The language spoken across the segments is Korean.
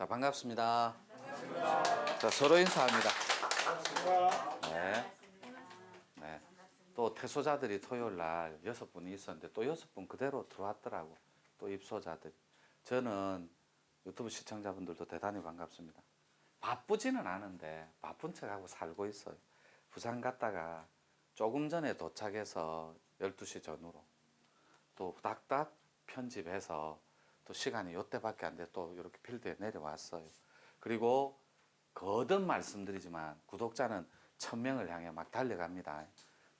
자, 반갑습니다. 자, 서로 인사합니다. 네. 네. 또 퇴소자들이 토요일 날 6분이 있었는데 또 6분 그대로 들어왔더라고. 또 입소자들. 저는 유튜브 시청자분들도 대단히 반갑습니다. 바쁘지는 않은데 바쁜 척하고 살고 있어요. 부산 갔다가 조금 전에 도착해서 12시 전후로 또 딱딱 편집해서 또 시간이 요때밖에 안 돼 또 이렇게 필드에 내려왔어요. 그리고 거듭 말씀드리지만 구독자는 1000명을 향해 막 달려갑니다.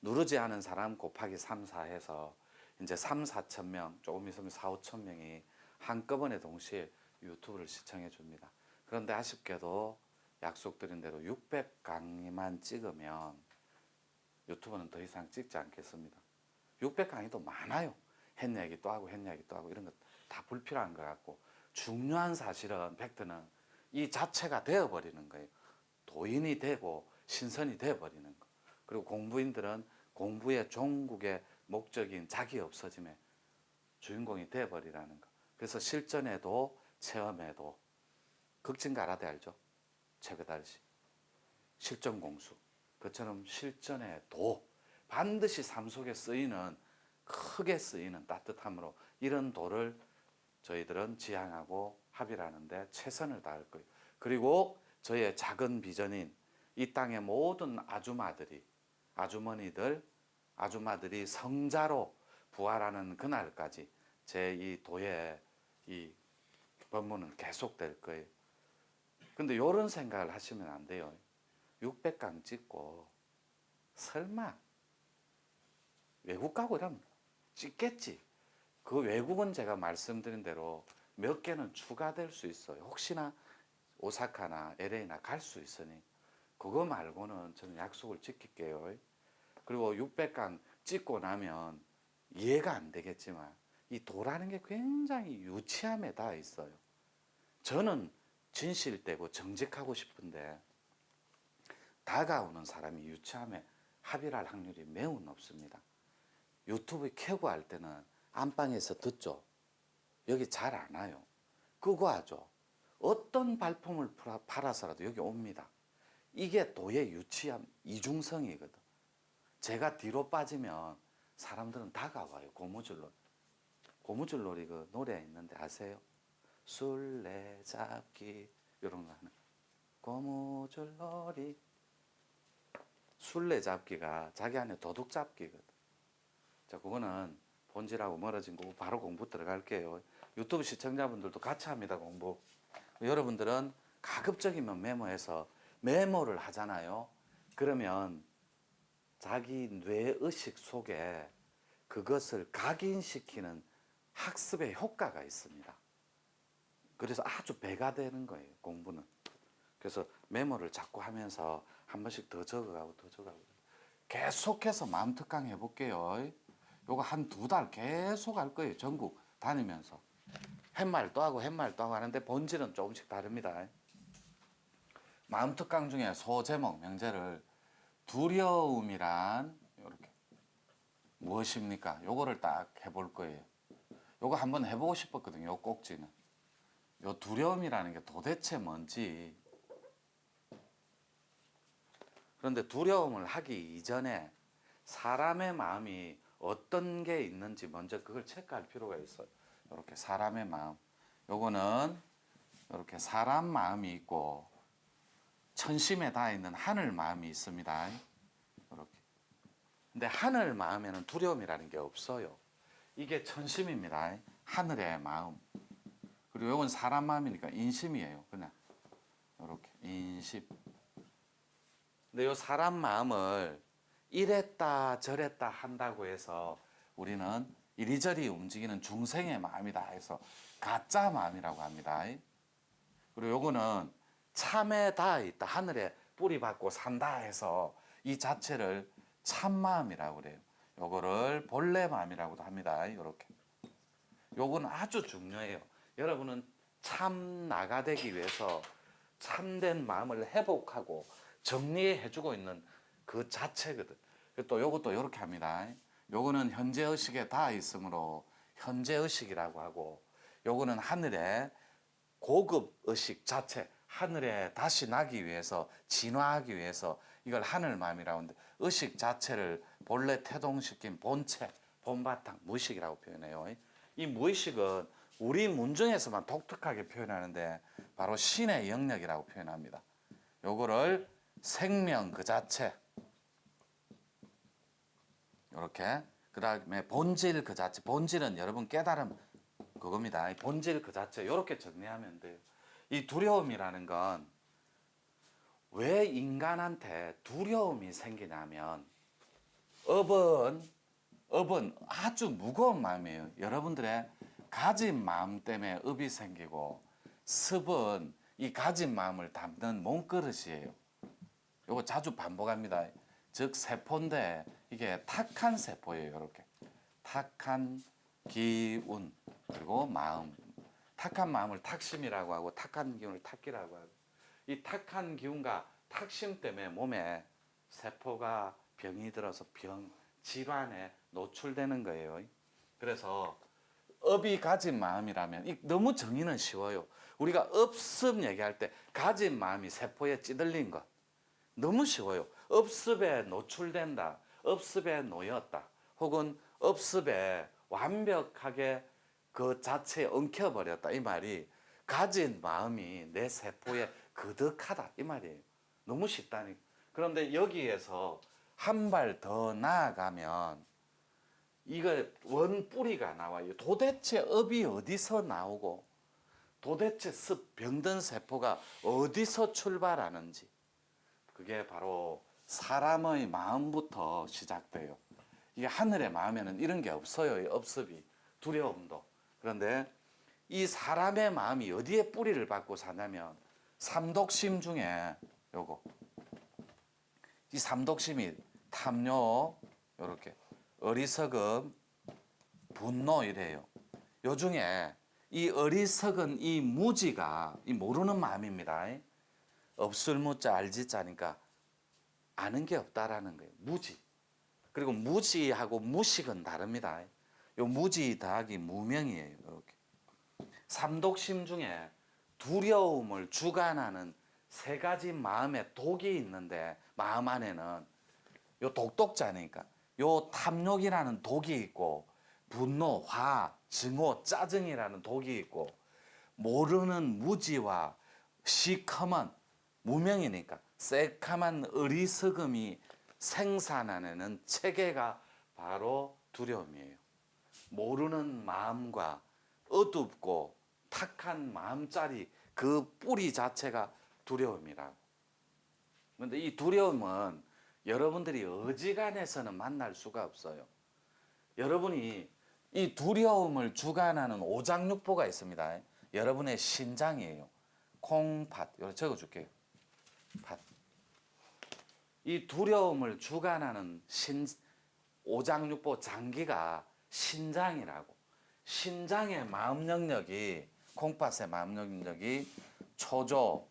누르지 않은 사람 곱하기 3, 4 해서 이제 3, 4천 명, 조금 있으면 4, 5천 명이 한꺼번에 동시에 유튜브를 시청해 줍니다. 그런데 아쉽게도 약속드린 대로 600강의만 찍으면 유튜브는 더 이상 찍지 않겠습니다. 600강의도 많아요. 했 얘기 또 하고 했 얘기 또 하고 이런 것 다 불필요한 것 같고, 중요한 사실은 팩트는 이 자체가 되어버리는 거예요. 도인이 되고 신선이 되어버리는 거. 그리고 공부인들은 공부의 종국의 목적인 자기 없어짐의 주인공이 되어버리라는 거. 그래서 실전에도 체험에도 극진가라데 알죠? 최배달시 실전공수. 그처럼 실전에도 반드시 삶 속에 쓰이는, 크게 쓰이는 따뜻함으로 이런 도를 저희들은 지향하고 합의를 하는데 최선을 다할 거예요. 그리고 저의 작은 비전인 이 땅의 모든 아줌마들이, 아줌마들이 성자로 부활하는 그날까지 제 이 도의 이 법문은 계속될 거예요. 근데 이런 생각을 하시면 안 돼요. 600강 찍고 설마 외국 가고 이러면 찍겠지. 그 외국은 제가 말씀드린 대로 몇 개는 추가될 수 있어요. 혹시나 오사카나 LA나 갈 수 있으니 그거 말고는 저는 약속을 지킬게요. 그리고 600강 찍고 나면 이해가 안 되겠지만 이 도라는 게 굉장히 유치함에 닿아 있어요. 저는 진실되고 정직하고 싶은데 다가오는 사람이 유치함에 합의를 할 확률이 매우 높습니다. 유튜브 켜고 할 때는 안방에서 듣죠. 여기 잘 안 와요. 끄고 하죠. 어떤 발품을 팔아서라도 여기 옵니다. 이게 도의 유치함, 이중성이거든. 제가 뒤로 빠지면 사람들은 다가와요. 고무줄놀이. 고무줄놀이 그 노래 있는데 아세요? 술래잡기 이런 거 하는 고무줄놀이. 술래잡기가 자기 안에 도둑잡기거든. 자, 그거는 본질하고 멀어진 거고 바로 공부 들어갈게요. 유튜브 시청자분들도 같이 합니다, 공부. 여러분들은 가급적이면 메모해서 메모를 하잖아요. 그러면 자기 뇌의식 속에 그것을 각인시키는 학습의 효과가 있습니다. 그래서 아주 배가 되는 거예요, 공부는. 그래서 메모를 자꾸 하면서 한 번씩 더 적어가고 더 적어가고 계속해서 마음특강 해볼게요. 요거 한 2달 계속 할 거예요. 전국 다니면서. 햇말도 하고 햇말도 하고 하는데 본질은 조금씩 다릅니다. 마음특강 중에 소제목, 명제를 두려움이란 이렇게 무엇입니까? 요거를 딱 해볼 거예요. 요거 한번 해보고 싶었거든요. 요 꼭지는. 요 두려움이라는 게 도대체 뭔지. 그런데 두려움을 하기 이전에 사람의 마음이 어떤 게 있는지 먼저 그걸 체크할 필요가 있어요. 이렇게 사람의 마음. 요거는 이렇게 사람 마음이 있고 천심에 닿아 있는 하늘 마음이 있습니다. 이렇게. 근데 하늘 마음에는 두려움이라는 게 없어요. 이게 천심입니다. 하늘의 마음. 그리고 요건 사람 마음이니까 인심이에요. 그냥 이렇게 인심. 근데 요 사람 마음을 이랬다 저랬다 한다고 해서 우리는 이리저리 움직이는 중생의 마음이다 해서 가짜 마음이라고 합니다. 그리고 요거는 참에 닿아 있다, 하늘에 뿌리 받고 산다 해서 이 자체를 참마음이라고 그래요. 요거를 본래 마음이라고도 합니다. 요렇게. 요건 아주 중요해요. 여러분은 참 나가 되기 위해서 참된 마음을 회복하고 정리해주고 있는 그 자체거든. 또 요것도 이렇게 합니다. 요거는 현재의식에 닿아 있으므로 현재의식이라고 하고, 요거는 하늘에 고급 의식 자체, 하늘에 다시 나기 위해서, 진화하기 위해서 이걸 하늘마음이라고 하는데, 의식 자체를 본래 태동시킨 본체, 본바탕, 무의식이라고 표현해요. 이 무의식은 우리 문중에서만 독특하게 표현하는데 바로 신의 영역이라고 표현합니다. 요거를 생명 그 자체, 이렇게, 그 다음에 본질 그 자체, 본질은 여러분 깨달음 그겁니다. 본질 그 자체, 이렇게 정리하면 돼요. 이 두려움이라는 건 왜 인간한테 두려움이 생기냐면, 업은 아주 무거운 마음이에요. 여러분들의 가진 마음 때문에 업이 생기고, 습은 이 가진 마음을 담는 몸그릇이에요. 이거 자주 반복합니다. 즉 세포인데 이게 탁한 세포예요. 이렇게 탁한 기운, 그리고 마음. 탁한 마음을 탁심이라고 하고, 탁한 기운을 탁기라고 하고, 이 탁한 기운과 탁심 때문에 몸에 세포가 병이 들어서 질환에 노출되는 거예요. 그래서 업이 가진 마음이라면, 너무 정의는 쉬워요. 우리가 업습 얘기할 때 가진 마음이 세포에 찌들린 것, 너무 쉬워요. 업습에 노출된다, 업습에 놓였다, 혹은 업습에 완벽하게 그 자체에 엉켜버렸다, 이 말이 가진 마음이 내 세포에 그득하다, 이 말이에요. 너무 쉽다니까. 그런데 여기에서 한 발 더 나아가면 이거 원뿌리가 나와요. 도대체 업이 어디서 나오고, 도대체 병든 세포가 어디서 출발하는지, 그게 바로 사람의 마음부터 시작돼요. 이게 하늘의 마음에는 이런 게 없어요. 업습이, 두려움도. 그런데 이 사람의 마음이 어디에 뿌리를 받고 사냐면, 삼독심 중에 요거, 이 삼독심이 탐욕, 요렇게 어리석음, 분노 이래요. 요 중에 이 어리석은 이 무지가, 이 모르는 마음입니다. 없을 무자 알지자니까 아는 게 없다라는 거예요. 무지. 그리고 무지하고 무식은 다릅니다. 요 무지 더하기 무명이에요. 이렇게. 삼독심 중에 두려움을 주관하는 세 가지 마음의 독이 있는데, 마음 안에는 요 독독자니까 요 탐욕이라는 독이 있고, 분노, 화, 증오, 짜증이라는 독이 있고, 모르는 무지와 시커먼 무명이니까 새카만 어리석음이 생산하는 체계가 바로 두려움이에요. 모르는 마음과 어둡고 탁한 마음짜리 그 뿌리 자체가 두려움이라고. 그런데 이 두려움은 여러분들이 어지간해서는 만날 수가 없어요. 여러분이 이 두려움을 주관하는 오장육부가 있습니다. 여러분의 신장이에요. 콩팥, 이거 적어줄게요. 팥. 이 두려움을 주관하는 오장육부 장기가 신장이라고. 신장의 마음 영역이, 콩팥의 마음 영역이 초조,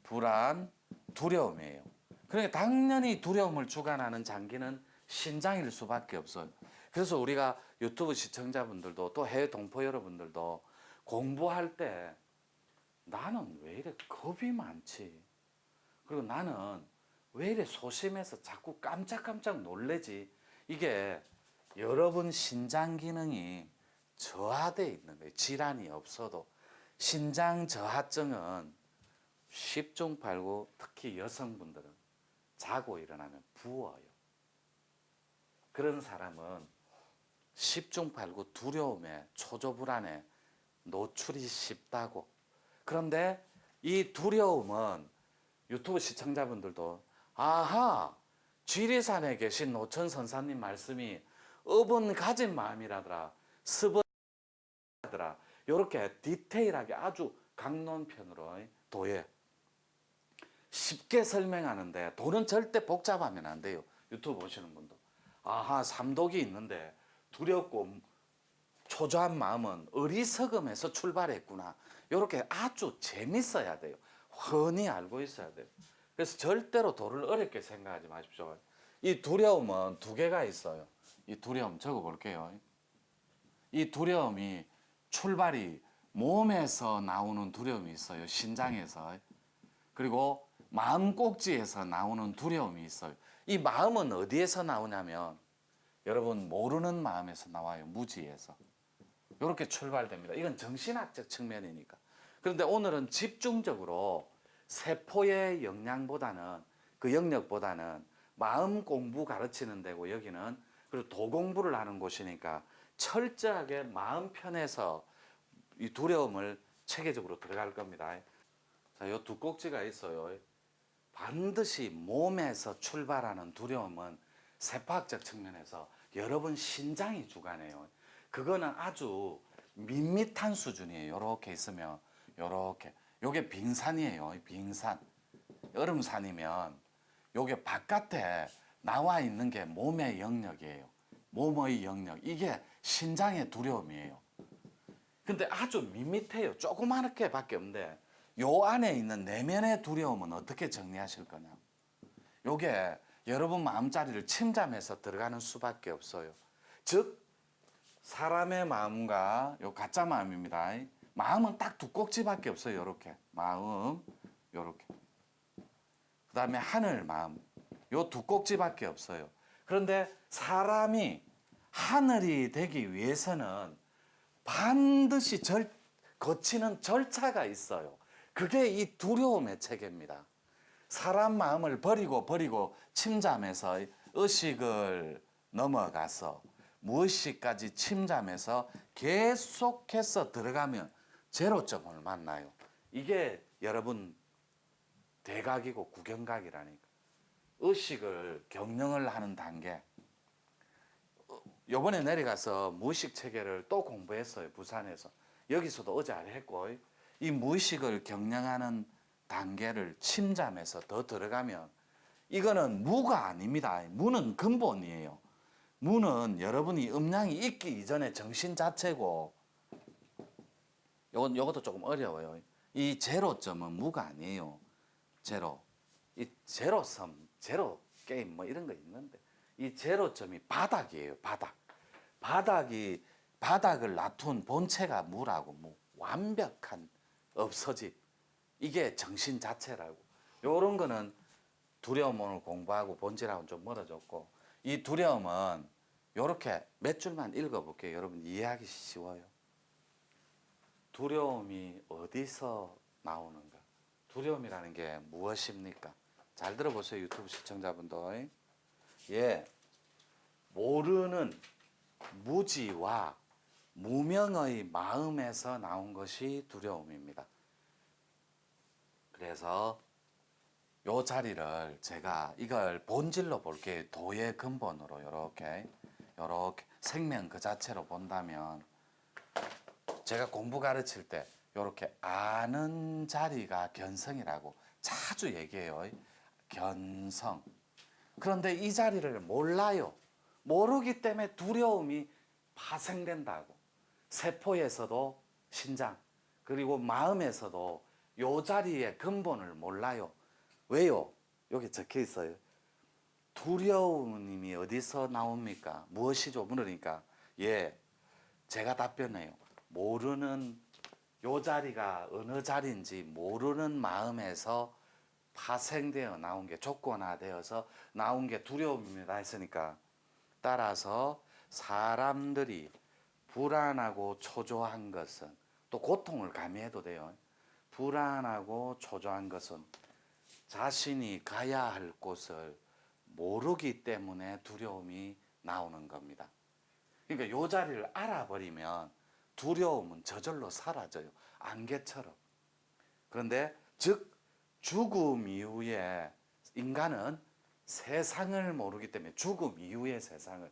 불안, 두려움이에요. 그러니까 당연히 두려움을 주관하는 장기는 신장일 수밖에 없어요. 그래서 우리가 유튜브 시청자분들도 또 해외 동포 여러분들도 공부할 때 나는 왜 이래 겁이 많지? 그리고 나는 왜 이래 소심해서 자꾸 깜짝깜짝 놀래지? 이게 여러분 신장 기능이 저하되어 있는 거예요. 질환이 없어도. 신장 저하증은 10중 8구, 특히 여성분들은 자고 일어나면 부어요. 그런 사람은 10중 8구 두려움에, 초조 불안에 노출이 쉽다고. 그런데 이 두려움은 유튜브 시청자분들도, 아하, 지리산에 계신 노천 선사님 말씀이 업은 가진 마음이라더라, 습은 하더라, 이렇게 디테일하게 아주 강론편으로 도에 쉽게 설명하는데, 도는 절대 복잡하면 안 돼요. 유튜브 보시는 분도 아하, 삼독이 있는데 두렵고 초조한 마음은 어리석음에서 출발했구나, 이렇게 아주 재밌어야 돼요. 훤히 알고 있어야 돼요. 그래서 절대로 도를 어렵게 생각하지 마십시오. 이 두려움은 두 개가 있어요. 이 두려움 적어볼게요. 이 두려움이 출발이 몸에서 나오는 두려움이 있어요. 신장에서. 그리고 마음 꼭지에서 나오는 두려움이 있어요. 이 마음은 어디에서 나오냐면 여러분 모르는 마음에서 나와요. 무지에서. 이렇게 출발됩니다. 이건 정신학적 측면이니까. 그런데 오늘은 집중적으로 세포의 역량보다는 그 영역보다는 마음 공부 가르치는 데고 여기는 그리고 도 공부를 하는 곳이니까 철저하게 마음 편에서 이 두려움을 체계적으로 들어갈 겁니다. 자, 요 두 꼭지가 있어요. 반드시 몸에서 출발하는 두려움은 세포학적 측면에서 여러분 신장이 주관해요. 그거는 아주 밋밋한 수준이에요. 요렇게 있으면 요렇게. 요게 빙산이에요. 빙산. 얼음산이면 요게 바깥에 나와 있는 게 몸의 영역이에요. 몸의 영역. 이게 신장의 두려움이에요. 근데 아주 밋밋해요. 조그맣게 밖에 없는데 요 안에 있는 내면의 두려움은 어떻게 정리하실 거냐. 요게 여러분 마음자리를 침잠해서 들어가는 수밖에 없어요. 즉 사람의 마음과 요 가짜 마음입니다. 마음은 딱 두 꼭지밖에 없어요. 요렇게 마음 요렇게. 그 다음에 하늘 마음 요 두 꼭지밖에 없어요. 그런데 사람이 하늘이 되기 위해서는 반드시 거치는 절차가 있어요. 그게 이 두려움의 체계입니다. 사람 마음을 버리고 침잠해서 의식을 넘어가서 무의식까지 침잠해서 계속해서 들어가면 제로점을 만나요. 이게 여러분 대각이고 구경각이라니까. 의식을 경영을 하는 단계. 요번에 내려가서 무의식 체계를 또 공부했어요. 부산에서. 여기서도 어제 했고 이 무의식을 경영하는 단계를 침잠해서 더 들어가면 이거는 무가 아닙니다. 무는 근본이에요. 무는 여러분이 음량이 있기 이전에 정신 자체고 요것도 조금 어려워요. 이 제로점은 무가 아니에요. 제로. 이 제로섬, 제로 게임 뭐 이런 거 있는데 이 제로점이 바닥이에요. 바닥을 놔둔 본체가 무라고. 무. 완벽한 없어짐. 이게 정신 자체라고. 요런 거는 두려움 오늘 공부하고 본질하고는 좀 멀어졌고 이 두려움은 요렇게 몇 줄만 읽어볼게요. 여러분 이해하기 쉬워요. 두려움이 어디서 나오는가? 두려움이라는 게 무엇입니까? 잘 들어보세요. 유튜브 시청자분들. 예, 모르는 무지와 무명의 마음에서 나온 것이 두려움입니다. 그래서 요 자리를 제가 이걸 본질로 볼게요. 도의 근본으로 요렇게 생명 그 자체로 본다면 제가 공부 가르칠 때 요렇게 아는 자리가 견성이라고 자주 얘기해요. 견성. 그런데 이 자리를 몰라요. 모르기 때문에 두려움이 파생된다고. 세포에서도 신장 그리고 마음에서도 요 자리의 근본을 몰라요. 왜요? 여기 적혀 있어요. 두려움이 어디서 나옵니까? 무엇이죠? 물으니까 예, 제가 답변해요. 모르는 요 자리가 어느 자리인지 모르는 마음에서 파생되어 나온 게 조건화되어서 나온 게 두려움입니다 했으니까 따라서 사람들이 불안하고 초조한 것은 또 고통을 가미해도 돼요. 불안하고 초조한 것은 자신이 가야 할 곳을 모르기 때문에 두려움이 나오는 겁니다. 그러니까 요 자리를 알아버리면 두려움은 저절로 사라져요. 안개처럼. 그런데 즉 죽음 이후에 인간은 세상을 모르기 때문에 죽음 이후의 세상을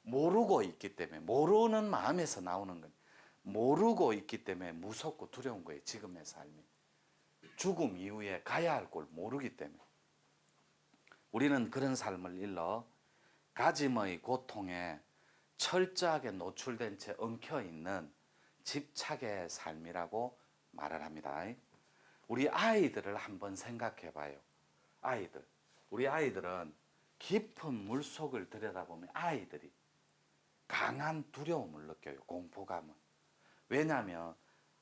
모르고 있기 때문에 모르는 마음에서 나오는 거예요. 모르고 있기 때문에 무섭고 두려운 거예요. 지금의 삶이. 죽음 이후에 가야 할 걸 모르기 때문에. 우리는 그런 삶을 일러 가짐의 고통에 철저하게 노출된 채 엉켜있는 집착의 삶이라고 말을 합니다. 우리 아이들을 한번 생각해 봐요. 아이들. 우리 아이들은 깊은 물속을 들여다보면 아이들이 강한 두려움을 느껴요. 공포감은. 왜냐하면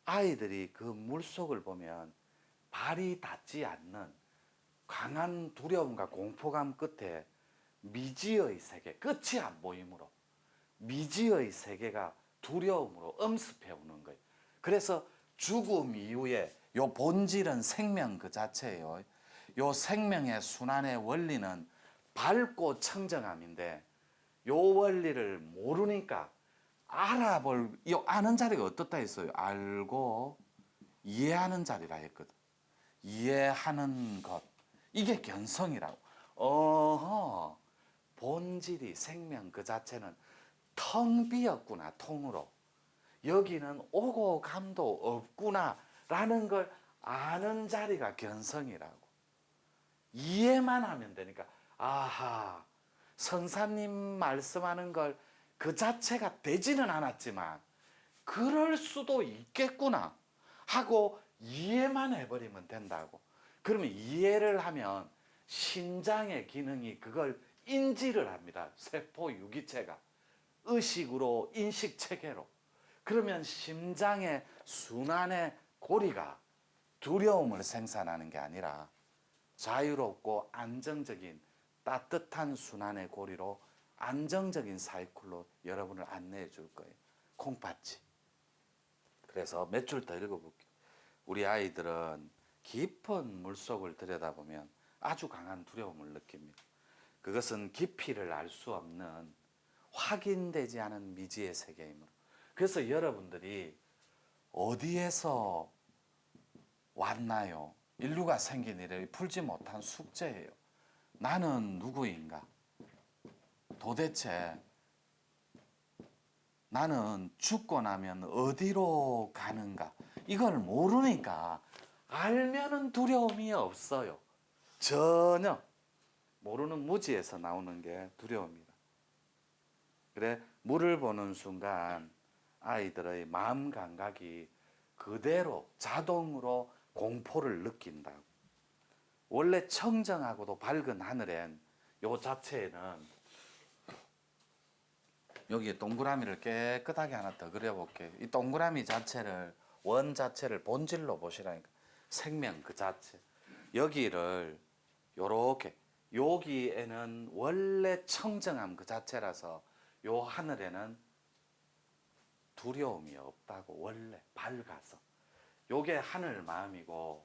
아이들이 그 물속을 보면 발이 닿지 않는 강한 두려움과 공포감 끝에 미지의 세계, 끝이 안 보이므로 미지의 세계가 두려움으로 엄습해 오는 거예요. 그래서 죽음 이후에 요 본질은 생명 그 자체예요. 요 생명의 순환의 원리는 밝고 청정함인데 요 원리를 모르니까 요 아는 자리가 어떻다 했어요? 알고 이해하는 자리라 했거든. 이해하는 것. 이게 견성이라고. 본질이 생명 그 자체는 텅 비었구나, 통으로. 여기는 오고 감도 없구나라는 걸 아는 자리가 견성이라고. 이해만 하면 되니까, 아하, 선사님 말씀하는 걸 그 자체가 되지는 않았지만 그럴 수도 있겠구나 하고 이해만 해버리면 된다고. 그러면 이해를 하면 신장의 기능이 그걸 인지를 합니다. 세포 유기체가 의식으로 인식체계로. 그러면 심장의 순환의 고리가 두려움을 생산하는 게 아니라 자유롭고 안정적인 따뜻한 순환의 고리로 안정적인 사이클로 여러분을 안내해 줄 거예요. 콩팥이. 그래서 몇 줄 더 읽어볼게요. 우리 아이들은 깊은 물속을 들여다보면 아주 강한 두려움을 느낍니다. 그것은 깊이를 알 수 없는 확인되지 않은 미지의 세계이므로. 그래서 여러분들이 어디에서 왔나요? 인류가 생긴 이래 풀지 못한 숙제예요. 나는 누구인가? 도대체 나는 죽고 나면 어디로 가는가? 이걸 모르니까 알면은 두려움이 없어요. 전혀 모르는 무지에서 나오는 게 두려움이다. 그래, 물을 보는 순간 아이들의 마음 감각이 그대로 자동으로 공포를 느낀다고. 원래 청정하고도 밝은 하늘엔 요 자체에는 여기에 동그라미를 깨끗하게 하나 더 그려볼게요. 이 동그라미 자체를 원 자체를 본질로 보시라니까. 생명 그 자체. 여기를 요렇게 여기에는 원래 청정함 그 자체라서 요 하늘에는 두려움이 없다고. 원래 밝아서. 요게 하늘 마음이고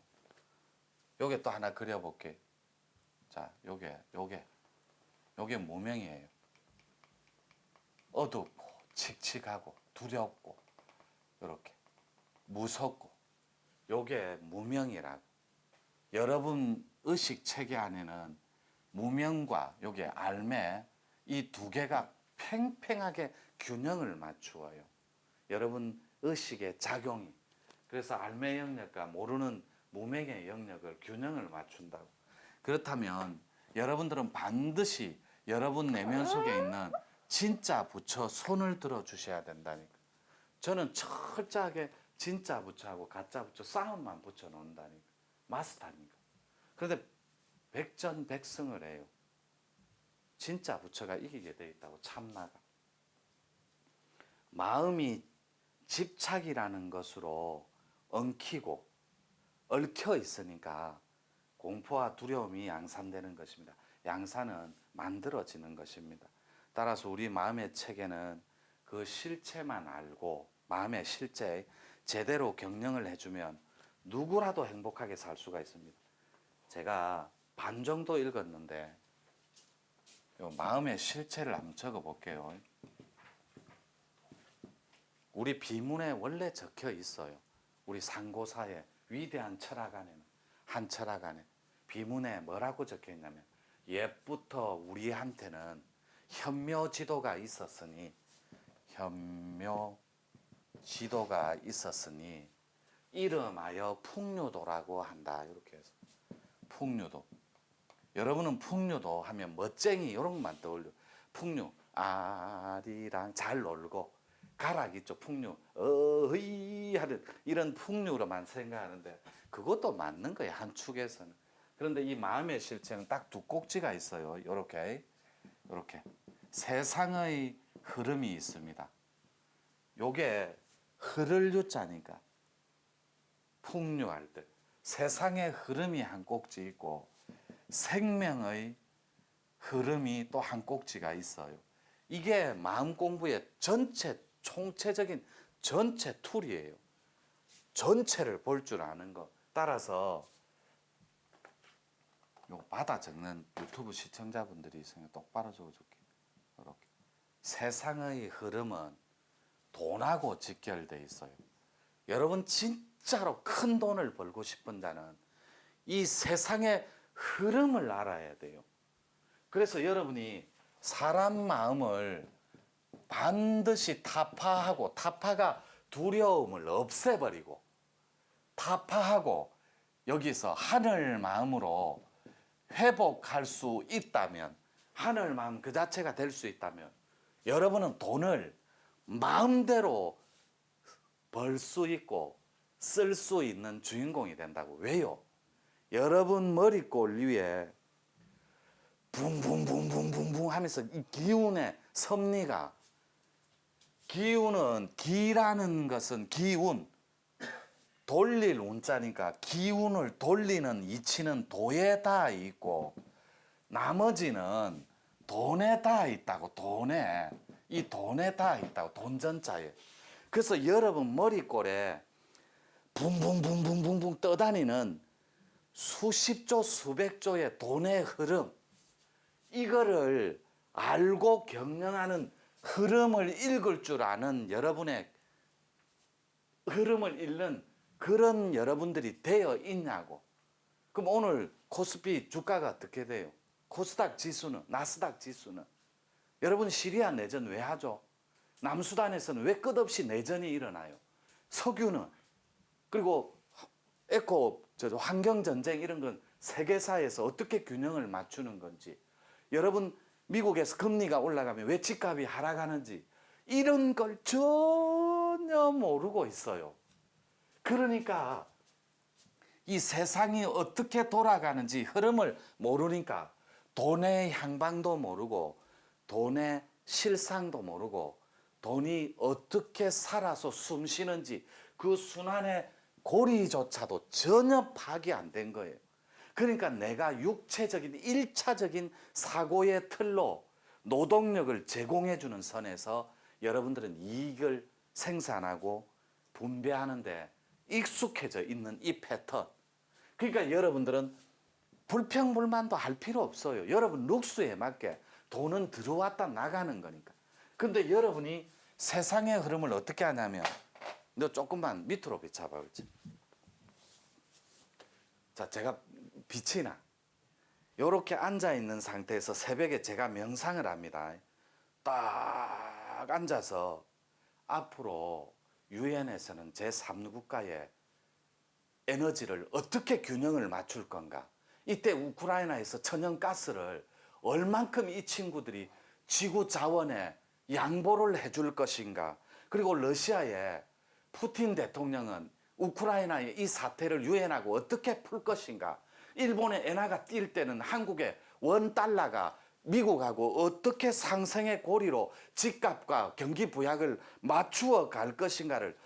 요게 또 하나 그려볼게. 자, 요게 무명이에요. 어둡고 칙칙하고 두렵고 이렇게 무섭고 요게 무명이라고. 여러분 의식 체계 안에는 무명과 요게 알매 이 두 개가 팽팽하게 균형을 맞추어요. 여러분 의식의 작용이. 그래서 알매 영역과 모르는 무명의 영역을 균형을 맞춘다고. 그렇다면 여러분들은 반드시 여러분 내면 속에 있는 진짜 부처 손을 들어 주셔야 된다니까. 저는 철저하게 진짜 부처하고 가짜 부처 싸움만 붙여 놓는다니까. 마스터니까. 그런데 백전백승을 해요. 진짜 부처가 이기게 돼 있다고. 참나가. 마음이 집착이라는 것으로 엉키고 얽혀 있으니까 공포와 두려움이 양산되는 것입니다. 양산은 만들어지는 것입니다. 따라서 우리 마음의 체계는 그 실체만 알고 마음의 실제 제대로 경영을 해주면 누구라도 행복하게 살 수가 있습니다. 제가 반 정도 읽었는데 마음의 실체를 한번 적어볼게요. 우리 비문에 원래 적혀 있어요. 우리 상고사의 위대한 철학 안에는, 한 철학 안에 비문에 뭐라고 적혀 있냐면 옛부터 우리한테는 현묘지도가 있었으니 이름하여 풍류도라고 한다. 이렇게 해서 풍류도. 여러분은 풍류도 하면 멋쟁이 이런 것만 떠올려. 풍류 아리랑 잘 놀고 가락 있죠. 풍류 어이 하는 이런 풍류로만 생각하는데 그것도 맞는 거예요. 한 축에서는. 그런데 이 마음의 실체는 딱 두 꼭지가 있어요. 이렇게 세상의 흐름이 있습니다. 요게 흐를 유자니까 풍류할 때 세상의 흐름이 한 꼭지 있고 생명의 흐름이 또 한 꼭지가 있어요. 이게 마음 공부의 전체 총체적인 전체 툴이에요. 전체를 볼 줄 아는 것. 따라서 요 받아 적는 유튜브 시청자분들이 있으면 똑바로 적어줄게. 이렇게 세상의 흐름은 돈하고 직결돼 있어요. 여러분 진짜로 큰 돈을 벌고 싶은 자는 이 세상의 흐름을 알아야 돼요. 그래서 여러분이 사람 마음을 반드시 타파하고, 타파가 두려움을 없애버리고, 타파하고 여기서 하늘 마음으로 회복할 수 있다면, 하늘 마음 그 자체가 될 수 있다면 여러분은 돈을 마음대로 벌 수 있고 쓸 수 있는 주인공이 된다고. 왜요? 여러분 머리꼴 위에 붕붕붕붕붕붕 하면서 이 기운의 섭리가, 기운은, 기라는 것은 기운, 돌릴 운자니까 기운을 돌리는 이치는 도에 다 있고 나머지는 돈에 다 있다고. 돈에, 이 돈에 다 있다고. 돈전자에. 그래서 여러분 머리꼴에 붕붕붕붕붕붕 떠다니는 수십조 수백조의 돈의 흐름, 이거를 알고 경영하는 흐름을 읽을 줄 아는 여러분의 흐름을 읽는 그런 여러분들이 되어 있냐고. 그럼 오늘 코스피 주가가 어떻게 돼요? 코스닥 지수는, 나스닥 지수는. 여러분 시리아 내전 왜 하죠? 남수단에서는 왜 끝없이 내전이 일어나요? 석유는, 그리고 에코 환경전쟁 이런 건 세계사에서 어떻게 균형을 맞추는 건지, 여러분 미국에서 금리가 올라가면 왜 집값이 하락하는지 이런 걸 전혀 모르고 있어요. 그러니까 이 세상이 어떻게 돌아가는지 흐름을 모르니까 돈의 향방도 모르고 돈의 실상도 모르고 돈이 어떻게 살아서 숨 쉬는지 그 순환의 고리조차도 전혀 파악이 안 된 거예요. 그러니까 내가 육체적인 1차적인 사고의 틀로 노동력을 제공해 주는 선에서 여러분들은 이익을 생산하고 분배하는데 익숙해져 있는 이 패턴. 그러니까 여러분들은 불평불만도 할 필요 없어요. 여러분 룩스에 맞게 돈은 들어왔다 나가는 거니까. 근데 여러분이 세상의 흐름을 어떻게 하냐면, 너 조금만 밑으로 비춰봐. 자, 제가 빛이 나. 이렇게 앉아있는 상태에서 새벽에 제가 명상을 합니다. 딱 앉아서 앞으로 유엔에서는 제3국가의 에너지를 어떻게 균형을 맞출 건가. 이때 우크라이나에서 천연가스를 얼만큼 이 친구들이 지구 자원에 양보를 해줄 것인가. 그리고 러시아의 푸틴 대통령은 우크라이나의 이 사태를 유엔하고 어떻게 풀 것인가. 일본의 엔화가 뛸 때는 한국의 원달러가 미국하고 어떻게 상승의 고리로 집값과 경기 부양을 맞추어 갈 것인가를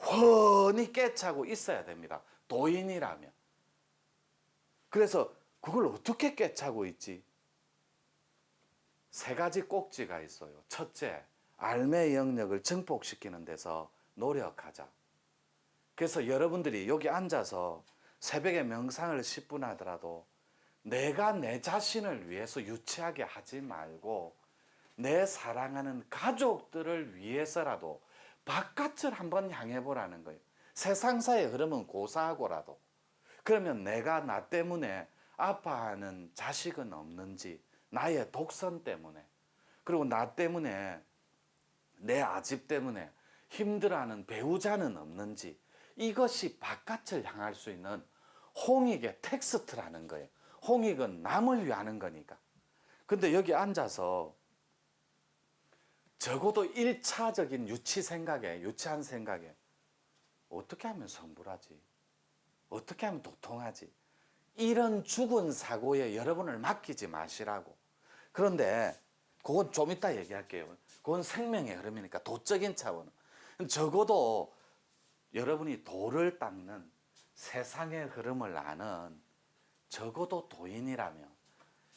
훤히 깨차고 있어야 됩니다. 도인이라면. 그래서 그걸 어떻게 깨차고 있지? 세 가지 꼭지가 있어요. 첫째, 알매 영역을 증폭시키는 데서 노력하자. 그래서 여러분들이 여기 앉아서 새벽에 명상을 10분 하더라도 내가 내 자신을 위해서 유치하게 하지 말고 내 사랑하는 가족들을 위해서라도 바깥을 한번 향해 보라는 거예요. 세상사의 흐름은 고사하고라도. 그러면 내가 나 때문에 아파하는 자식은 없는지, 나의 독선 때문에, 그리고 나 때문에, 내 아집 때문에 힘들어하는 배우자는 없는지, 이것이 바깥을 향할 수 있는 홍익의 텍스트라는 거예요. 홍익은 남을 위하는 거니까. 근데 여기 앉아서 적어도 1차적인 유치한 생각에 어떻게 하면 성불하지? 어떻게 하면 도통하지? 이런 죽은 사고에 여러분을 맡기지 마시라고. 그런데 그건 좀 이따 얘기할게요. 그건 생명의 흐름이니까 도적인 차원. 적어도 여러분이 도를 닦는 세상의 흐름을 아는 적어도 도인이라면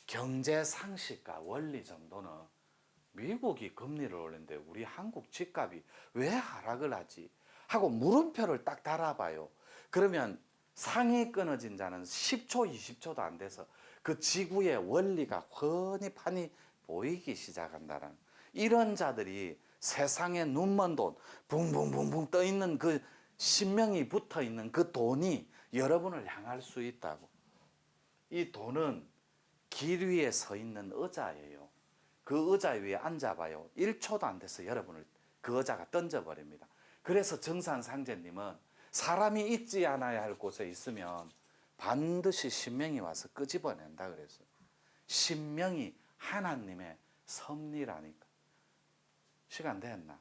경제 상식과 원리 정도는 미국이 금리를 올리는데 우리 한국 집값이 왜 하락을 하지? 하고 물음표를 딱 달아봐요. 그러면 상이 끊어진 자는 10초, 20초도 안 돼서 그 지구의 원리가 훤히 판이 보이기 시작한다는 이런 자들이 세상에 눈먼 돈 붕붕붕붕 떠 있는 그 신명이 붙어 있는 그 돈이 여러분을 향할 수 있다고. 이 돈은 길 위에 서 있는 의자예요. 그 의자 위에 앉아봐요. 1초도 안 돼서 여러분을 그 의자가 던져버립니다. 그래서 정산상제님은 사람이 있지 않아야 할 곳에 있으면 반드시 신명이 와서 끄집어낸다 그랬어요. 신명이 하나님의 섭리라니까. 시간 됐나?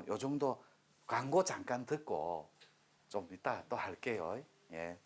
요 정도 광고 잠깐 듣고 좀 이따 또 할게요. 예.